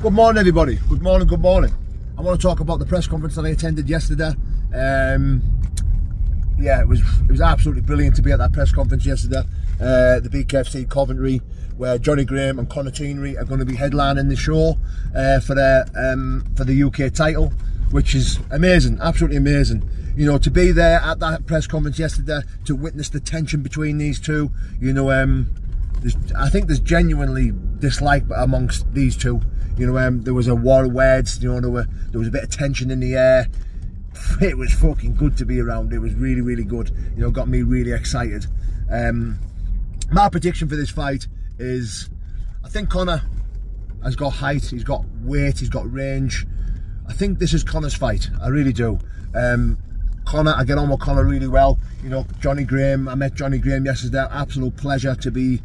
Good morning, everybody. Good morning, good morning. I want to talk about the press conference that I attended yesterday. Yeah, it was absolutely brilliant to be at that press conference yesterday. The BKFC Coventry, where Jonny and Tierney are going to be headlining the show for the UK title, which is amazing, absolutely amazing. You know, to be there at that press conference yesterday, to witness the tension between these two. You know, I think there's genuinely dislike amongst these two. You know, there was a war of words. You know, there was a bit of tension in the air. It was fucking good to be around. It was really, really good. You know, got me really excited. My prediction for this fight is, I think Conor has got height, he's got weight, he's got range. I think this is Conor's fight. I really do. Conor, I get on with Conor really well. You know, Jonny Graham, I met Jonny Graham yesterday. Absolute pleasure to meet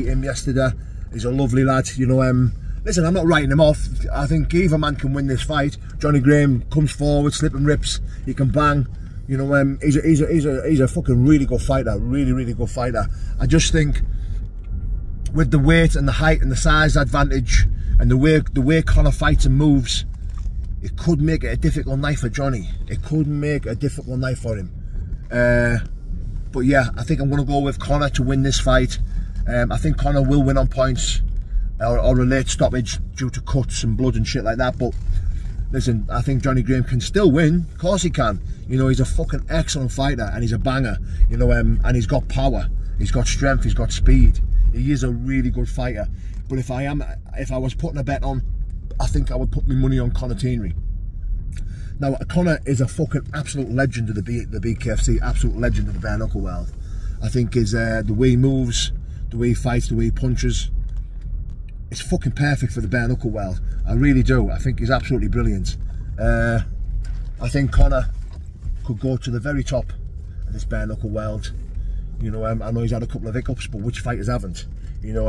him yesterday. He's a lovely lad. You know, listen, I'm not writing him off. I think either man can win this fight. Jonny Graham comes forward, slipping rips. He can bang. You know, he's a fucking really good fighter. Really, really good fighter. I just think with the weight and the height and the size advantage and the way Conor fights and moves, it could make it a difficult night for Jonny. It could make a difficult night for him. But yeah, I think I'm going to go with Conor to win this fight. I think Conor will win on points or a late stoppage due to cuts and blood and shit like that. But listen, I think Jonny Graham can still win. Of course he can. You know, he's a fucking excellent fighter and he's a banger. You know, and he's got power. He's got strength. He's got speed. He is a really good fighter. But if I was putting a bet on, I think I would put my money on Conor Tierney. Now, Conor is a fucking absolute legend of the BKFC, absolute legend of the bare knuckle world. I think the way he moves, the way he fights, the way he punches, it's fucking perfect for the bare knuckle world. I really do. I think he's absolutely brilliant. I think Conor could go to the very top of this bare knuckle world. You know, I know he's had a couple of hiccups, but which fighters haven't? You know,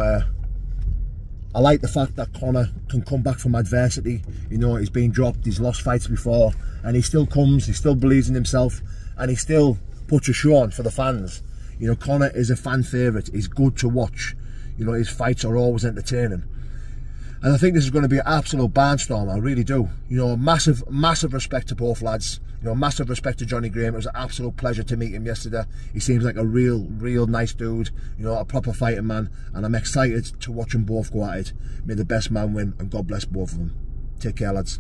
I like the fact that Conor can come back from adversity. You know, he's been dropped, he's lost fights before, and he still comes, he still believes in himself, and he still puts a show on for the fans. You know, Conor is a fan favourite. He's good to watch. You know, his fights are always entertaining. And I think this is going to be an absolute barnstorm. I really do. You know, massive, massive respect to both lads. You know, massive respect to Jonny Graham. It was an absolute pleasure to meet him yesterday. He seems like a real nice dude. You know, a proper fighting man. And I'm excited to watch them both go at it. May the best man win, and God bless both of them. Take care, lads.